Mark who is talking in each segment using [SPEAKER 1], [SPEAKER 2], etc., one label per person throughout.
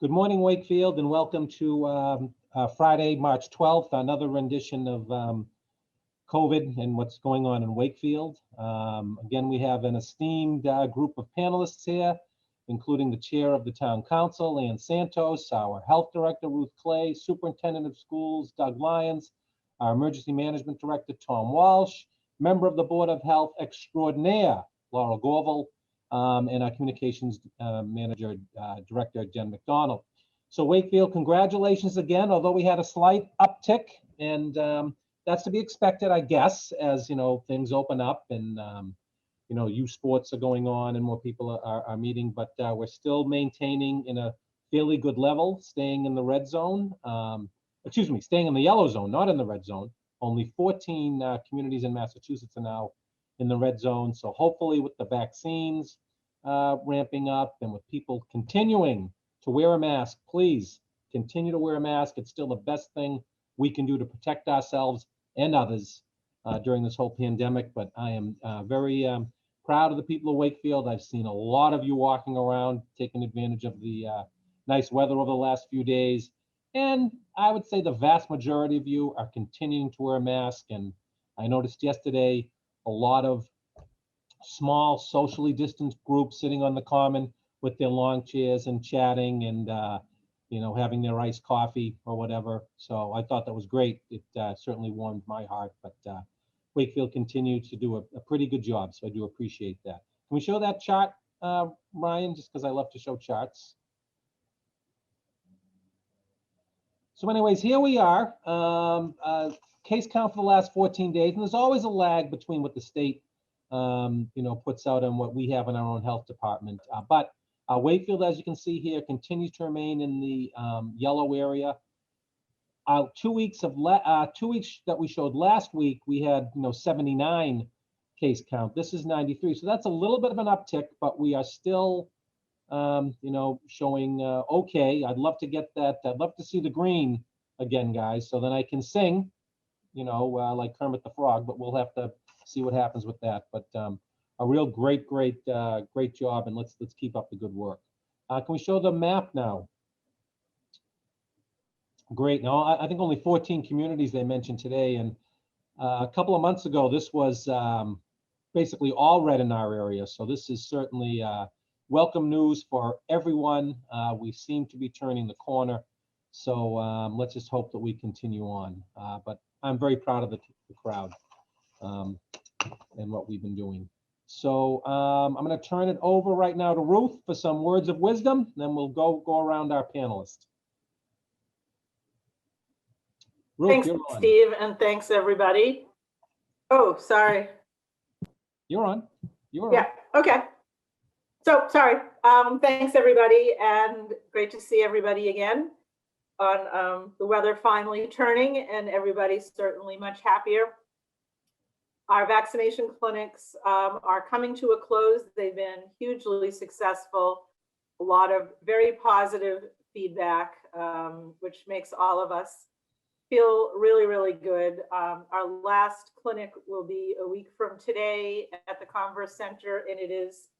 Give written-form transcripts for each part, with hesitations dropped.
[SPEAKER 1] Good morning, Wakefield, and welcome to Friday, March 12th, another rendition of COVID and what's going on in Wakefield. Again, we have an esteemed group of panelists here, including the chair of the town council, Ann Santos, our health director, Ruth Clay, superintendent of schools, Doug Lyons, our emergency management director, Tom Walsh, member of the Board of Health extraordinaire, Laura Gorval, and our communications manager, director, Jen McDonald. So Wakefield, congratulations again, although we had a slight uptick, and that's to be expected, I guess, as things open up and youth sports are going on and more people are meeting, but we're still maintaining in a fairly good level, staying in the red zone. Staying in the yellow zone, not in the red zone. Only 14 communities in Massachusetts are now in the red zone. So hopefully with the vaccines ramping up and with people continuing to wear a mask, please continue to wear a mask. It's still the best thing we can do to protect ourselves and others during this whole pandemic. But I am very proud of the people of Wakefield. I've seen a lot of you walking around, taking advantage of the nice weather over the last few days. And I would say the vast majority of you are continuing to wear a mask. And I noticed yesterday a lot of small socially distanced groups sitting on the common with their lawn chairs and chatting and having their iced coffee or whatever. So I thought that was great. It certainly warmed my heart, but Wakefield continues to do a pretty good job. So I do appreciate that. Can we show that chart, Ryan, just because I love to show charts? So anyways, here we are, case count for the last 14 days. And there's always a lag between what the state, puts out and what we have in our own health department. But Wakefield, as you can see here, continues to remain in the yellow area. 2 weeks that we showed last week, we had 79 case count. This is 93, so that's a little bit of an uptick, but we are still showing okay. I'd love to get that. I'd love to see the green again, guys, so then I can sing, like Kermit the Frog. But we'll have to see what happens with that. But a real great job, and let's keep up the good work. Can we show the map now? Great. Now I think only 14 communities they mentioned today, and a couple of months ago this was basically all red in our area. So this is certainly welcome news for everyone. We seem to be turning the corner. So let's just hope that we continue on. But I'm very proud of the crowd and what we've been doing. So I'm going to turn it over right now to Ruth for some words of wisdom. Then we'll go around our panelists.
[SPEAKER 2] Ruth, thanks, Steve, and thanks, everybody. Oh, sorry.
[SPEAKER 1] You're on. You're on.
[SPEAKER 2] Yeah, okay. So, sorry. Thanks, everybody, and great to see everybody again on the weather finally turning, and everybody's certainly much happier. Our vaccination clinics are coming to a close. They've been hugely successful. A lot of very positive feedback, which makes all of us feel really good. Our last clinic will be a week from today at the Converse Center, and it is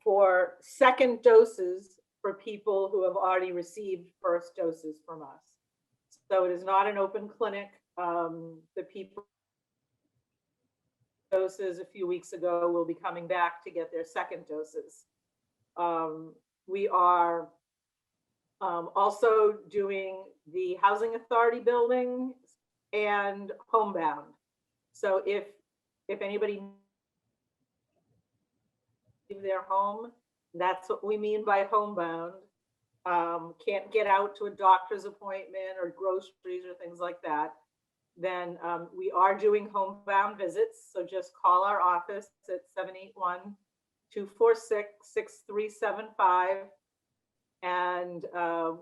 [SPEAKER 2] for second doses for people who have already received first doses from us. So it is not an open clinic. The people doses a few weeks ago will be coming back to get their second doses. We are also doing the Housing Authority building and homebound. So if anybody leave their home, that's what we mean by homebound. Can't get out to a doctor's appointment or groceries or things like that, then we are doing homebound visits. So just call our office at 781-246-6375. And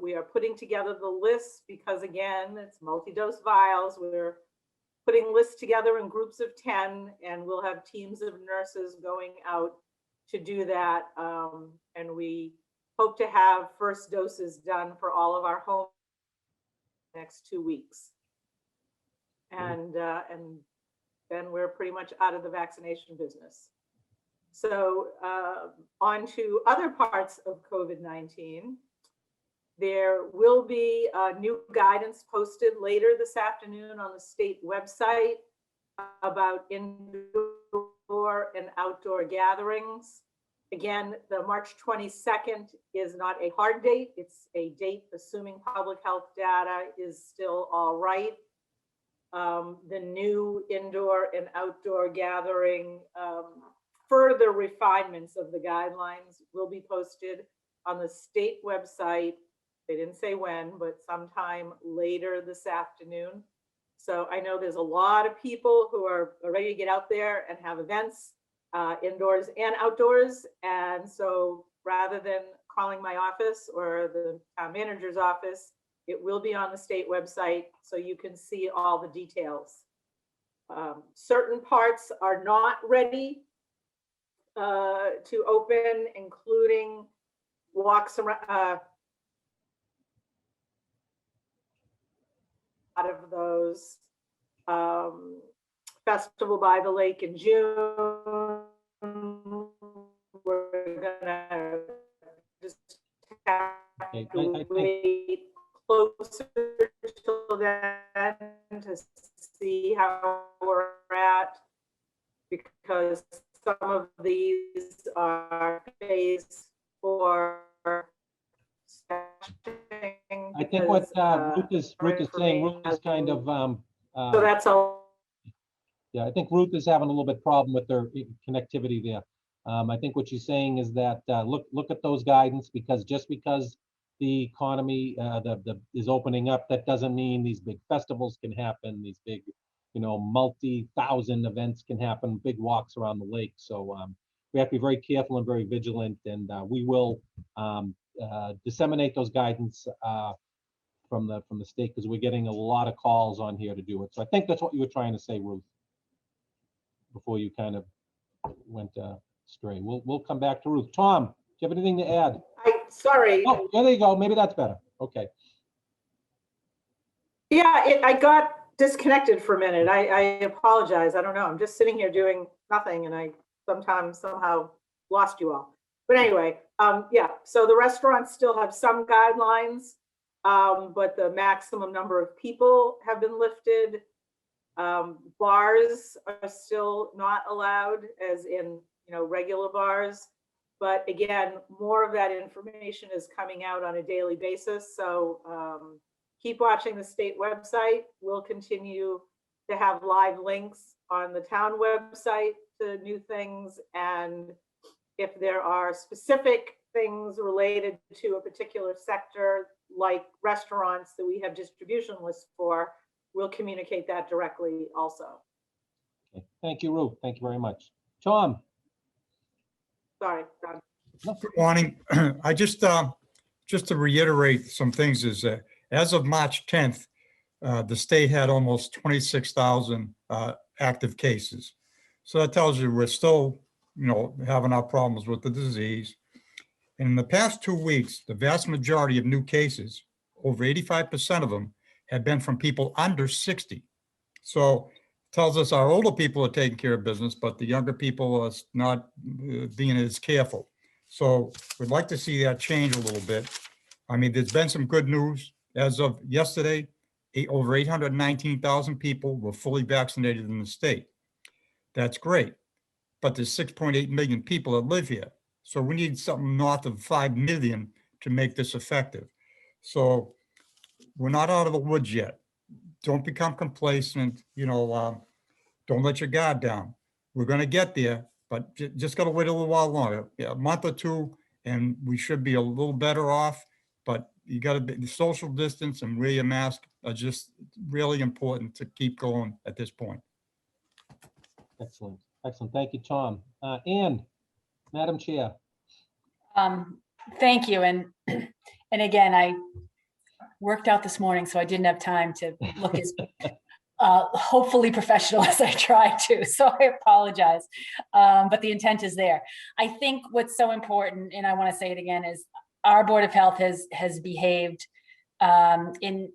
[SPEAKER 2] we are putting together the list because, again, it's multi-dose vials. We're putting lists together in groups of 10, and we'll have teams of nurses going out to do that. And we hope to have first doses done for all of our home next 2 weeks. And then we're pretty much out of the vaccination business. So on to other parts of COVID-19. There will be new guidance posted later this afternoon on the state website about indoor and outdoor gatherings. Again, the March 22nd is not a hard date. It's a date assuming public health data is still all right. The new indoor and outdoor gathering, further refinements of the guidelines will be posted on the state website. They didn't say when, but sometime later this afternoon. So I know there's a lot of people who are ready to get out there and have events, indoors and outdoors. And so rather than calling my office or the town manager's office, it will be on the state website so you can see all the details. Certain parts are not ready to open, including walks around, out of those. Festival by the Lake in June. We're gonna just have to wait closer till then to see how we're at, because some of these are phase 4.
[SPEAKER 1] I think what Ruth is saying, Ruth is kind of,
[SPEAKER 2] so that's all.
[SPEAKER 1] yeah, I think Ruth is having a little bit problem with their connectivity there. I think what she's saying is that look at those guidance, because just because the economy is opening up, that doesn't mean these big festivals can happen, these big, multi-thousand events can happen, big walks around the lake. So we have to be very careful and very vigilant, and we will disseminate those guidance from the state, because we're getting a lot of calls on here to do it. So I think that's what you were trying to say, Ruth, before you kind of went astray. We'll come back to Ruth. Tom, do you have anything to add?
[SPEAKER 2] Sorry.
[SPEAKER 1] Oh, there you go. Maybe that's better. Okay.
[SPEAKER 2] Yeah, I got disconnected for a minute. I apologize. I don't know. I'm just sitting here doing nothing, and I somehow lost you all. But anyway, yeah, so the restaurants still have some guidelines, but the maximum number of people have been lifted. Bars are still not allowed, as in, regular bars. But again, more of that information is coming out on a daily basis. So keep watching the state website. We'll continue to have live links on the town website to new things. And if there are specific things related to a particular sector, like restaurants that we have distribution lists for, we'll communicate that directly also.
[SPEAKER 1] Okay. Thank you, Ruth. Thank you very much. Tom.
[SPEAKER 2] Sorry, Doug.
[SPEAKER 3] Good morning. I just to reiterate some things is that as of March 10th, the state had almost 26,000 active cases. So that tells you we're still, having our problems with the disease. And in the past 2 weeks, the vast majority of new cases, over 85% of them, have been from people under 60. So it tells us our older people are taking care of business, but the younger people are not being as careful. So we'd like to see that change a little bit. I mean, there's been some good news. As of yesterday, over 819,000 people were fully vaccinated in the state. That's great. But there's 6.8 million people that live here. So we need something north of 5 million to make this effective. So we're not out of the woods yet. Don't become complacent, don't let your guard down. We're going to get there, but just got to wait a little while longer, a month or two, and we should be a little better off. But you got to be, the social distance and wear your mask are just really important to keep going at this point.
[SPEAKER 1] Excellent. Excellent. Thank you, Tom. Ann, Madam Chair.
[SPEAKER 4] Thank you. And again, I worked out this morning, so I didn't have time to look as hopefully professional as I tried to. So I apologize. But the intent is there. I think what's so important, and I want to say it again, is our Board of Health has behaved acted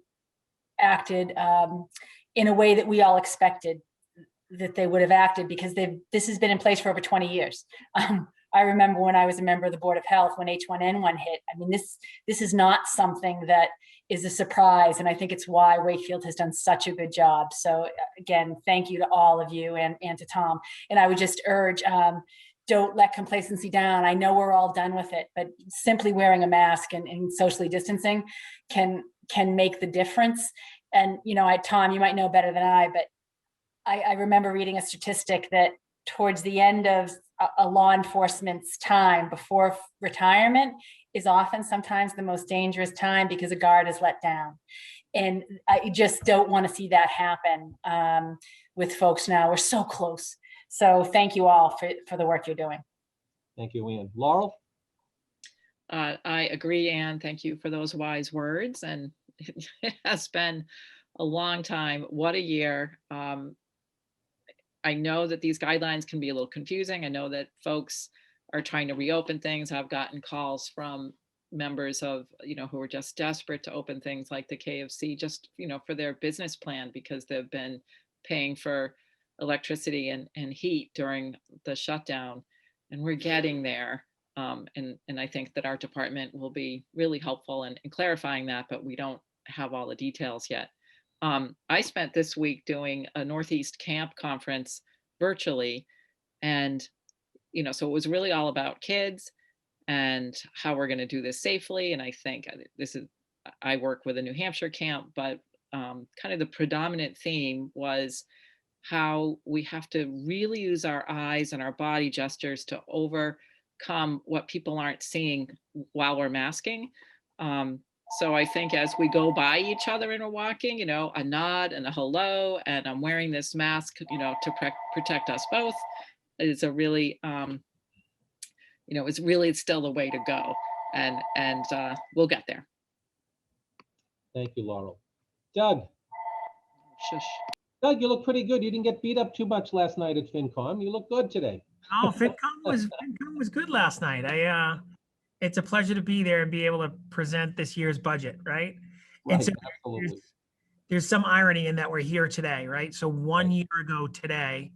[SPEAKER 4] in a way that we all expected that they would have acted, because this has been in place for over 20 years. I remember when I was a member of the Board of Health, when H1N1 hit. I mean, this is not something that is a surprise. And I think it's why Wakefield has done such a good job. So again, thank you to all of you and to Tom. And I would just urge, don't let complacency down. I know we're all done with it, but simply wearing a mask and socially distancing can make the difference. And, Tom, you might know better than I, but I remember reading a statistic that towards the end of a law enforcement's time before retirement is often sometimes the most dangerous time because a guard is let down. And I just don't want to see that happen with folks now. We're so close. So thank you all for the work you're doing.
[SPEAKER 1] Thank you, Ian. Laurel?
[SPEAKER 5] I agree, Anne. Thank you for those wise words. And it has been a long time. What a year. I know that these guidelines can be a little confusing. I know that folks are trying to reopen things. I've gotten calls from members of, who are just desperate to open things like the KFC, just, for their business plan, because they've been paying for electricity and heat during the shutdown. And we're getting there. And I think that our department will be really helpful in clarifying that, but we don't have all the details yet. I spent this week doing a Northeast Camp conference virtually. And, so it was really all about kids and how we're going to do this safely. And I think I work with a New Hampshire camp, but kind of the predominant theme was how we have to really use our eyes and our body gestures to overcome what people aren't seeing while we're masking. So I think as we go by each other and we're walking, a nod and a hello, and I'm wearing this mask, to protect us both, is a really, it's still the way to go. And we'll get there.
[SPEAKER 1] Thank you, Laurel. Doug?
[SPEAKER 5] Shush.
[SPEAKER 1] Doug, you look pretty good. You didn't get beat up too much last night at FinCom. You look good today.
[SPEAKER 6] Oh, FinCom was good last night. It's a pleasure to be there and be able to present this year's budget, right?
[SPEAKER 1] Right,
[SPEAKER 6] And so
[SPEAKER 1] absolutely.
[SPEAKER 6] there's some irony in that we're here today, right? So 1 year ago today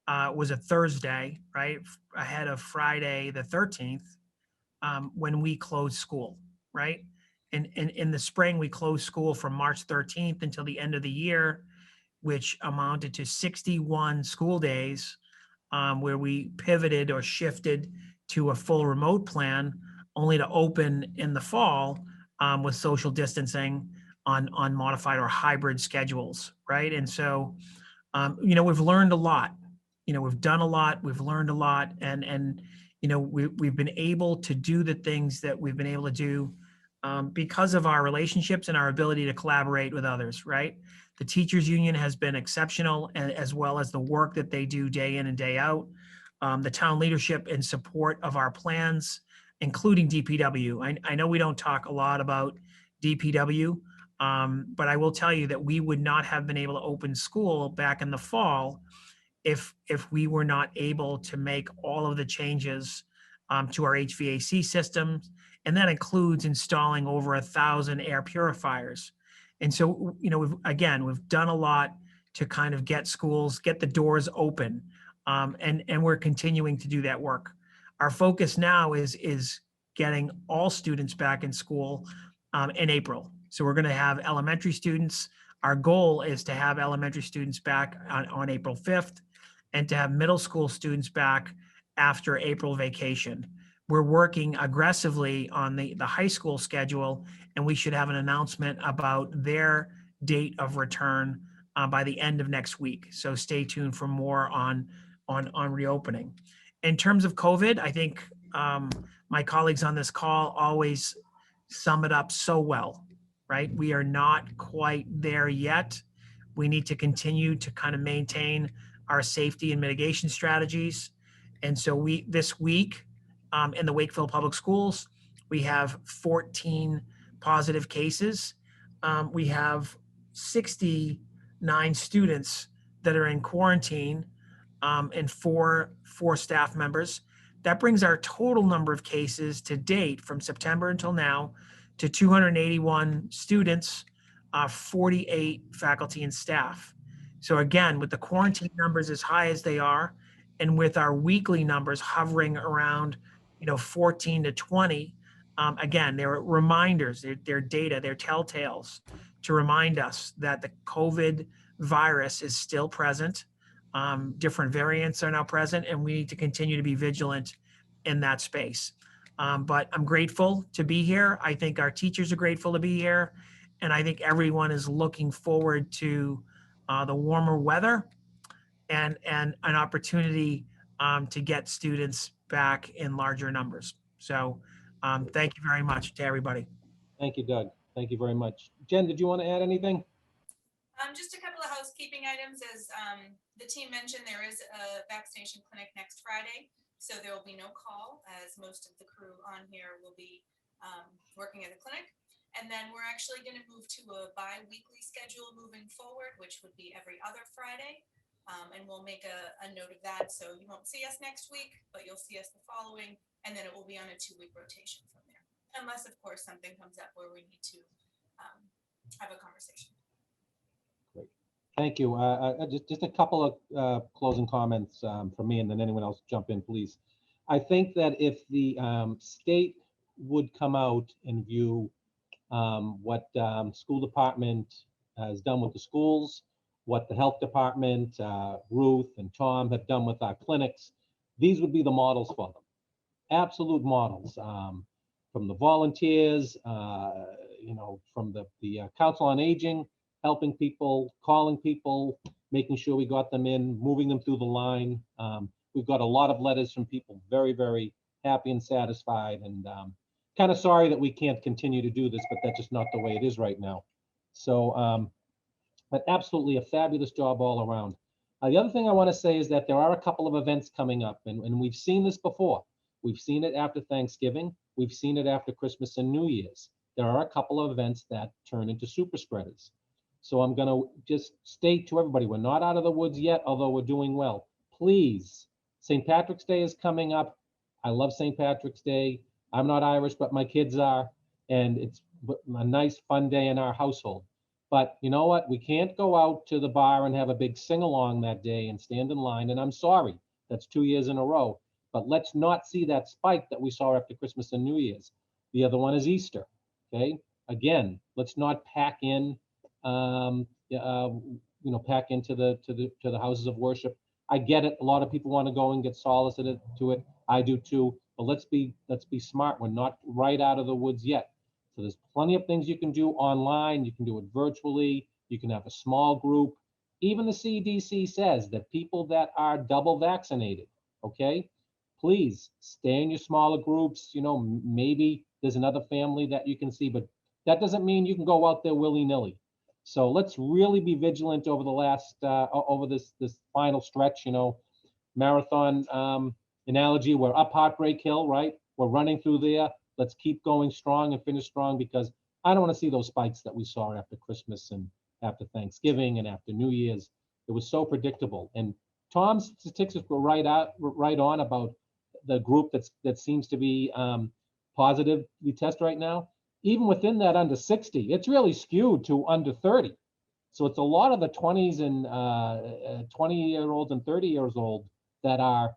[SPEAKER 6] was a Thursday, right? Ahead of Friday the 13th, when we closed school, right? And in the spring, we closed school from March 13th until the end of the year, which amounted to 61 school days, where we pivoted or shifted to a full remote plan, only to open in the fall with social distancing on modified or hybrid schedules, right? And so, we've learned a lot. We've done a lot. We've learned a lot, and we've been able to do the things that we've been able to do because of our relationships and our ability to collaborate with others, right? The teachers union has been exceptional, as well as the work that they do day in and day out. The town leadership in support of our plans, including DPW. I know we don't talk a lot about DPW, but I will tell you that we would not have been able to open school back in the fall if we were not able to make all of the changes to our HVAC systems, and that includes installing over 1,000 air purifiers. And so, we've done a lot to kind of get the doors open, and we're continuing to do that work. Our focus now is getting all students back in school in April. So we're going to have elementary students. Our goal is to have elementary students back on April 5th, and to have middle school students back after April vacation. We're working aggressively on the high school schedule, and we should have an announcement about their date of return by the end of next week. So stay tuned for more on reopening. In terms of COVID, I think my colleagues on this call always sum it up so well, right? We are not quite there yet. We need to continue to kind of maintain our safety and mitigation strategies. And so this week in the Wakefield Public Schools, we have 14 positive cases. We have 69 students that are in quarantine, and four staff members. That brings our total number of cases to date from September until now to 281 students, 48 faculty and staff. So again, with the quarantine numbers as high as they are, And with our weekly numbers hovering around, 14 to 20, again, they're reminders, they're data, they're telltales to remind us that the COVID virus is still present. Different variants are now present, and we need to continue to be vigilant in that space. But I'm grateful to be here. I think our teachers are grateful to be here. And I think everyone is looking forward to the warmer weather and an opportunity to get students back in larger numbers. So thank you very much to everybody.
[SPEAKER 1] Thank you, Doug. Thank you very much. Jen, did you want to add anything?
[SPEAKER 7] Just a couple of housekeeping items. As the team mentioned, there is a vaccination clinic next Friday, so there will be no call, as most of the crew on here will be working at the clinic. And then we're actually going to move to a bi-weekly schedule moving forward, which would be every other Friday. And we'll make a note of that. So you won't see us next week, but you'll see us the following, and then it will be on a 2-week rotation from there. Unless, of course, something comes up where we need to have a conversation.
[SPEAKER 1] Thank you. Just a couple of closing comments from me, and then anyone else jump in, please. I think that if the state would come out and view what school department has done with the schools, what the health department, Ruth and Tom have done with our clinics, these would be the models for them. Absolute models from the volunteers, from the Council on Aging, helping people, calling people, making sure we got them in, moving them through the line. We've got a lot of letters from people very, very happy and satisfied, and kind of sorry that we can't continue to do this, but that's just not the way it is right now. So, but absolutely a fabulous job all around. The other thing I want to say is that there are a couple of events coming up, and we've seen this before. We've seen it after Thanksgiving. We've seen it after Christmas and New Year's. There are a couple of events that turn into super spreaders. So I'm going to just state to everybody, we're not out of the woods yet, although we're doing well. Please, St. Patrick's Day is coming up. I love St. Patrick's Day. I'm not Irish, but my kids are, and it's a nice, fun day in our household. But you know what? We can't go out to the bar and have a big sing-along that day and stand in line, and I'm sorry, that's 2 years in a row. But let's not see that spike that we saw after Christmas and New Year's. The other one is Easter, okay? Again, let's not pack in pack into the houses of worship. I get it. A lot of people want to go and get solace to it. I do too. But let's be smart. We're not right out of the woods yet. So there's plenty of things you can do online. You can do it virtually. You can have a small group. Even the CDC says that people that are double vaccinated, okay, please stay in your smaller groups. Maybe there's another family that you can see, but that doesn't mean you can go out there willy-nilly. So let's really be vigilant over the last, over this final stretch, marathon analogy. We're up Heartbreak Hill, right? We're running through there. Let's keep going strong and finish strong, because I don't want to see those spikes that we saw after Christmas and after Thanksgiving and after New Year's. It was so predictable. And Tom's statistics were right on about the group that seems to be positively tested right now. Even within that under 60, it's really skewed to under 30. So it's a lot of the 20s and 20-year-olds and 30 years old that are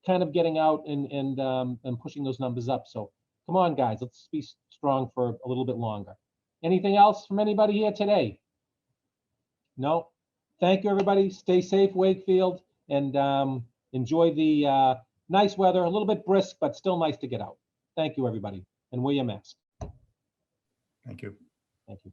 [SPEAKER 1] kind of getting out and pushing those numbers up. So come on, guys, let's be strong for a little bit longer. Anything else from anybody here today? No? Thank you, everybody. Stay safe, Wakefield, and enjoy the nice weather. A little bit brisk, but still nice to get out. Thank you, everybody, and wear your mask.
[SPEAKER 3] Thank you.
[SPEAKER 1] Thank you.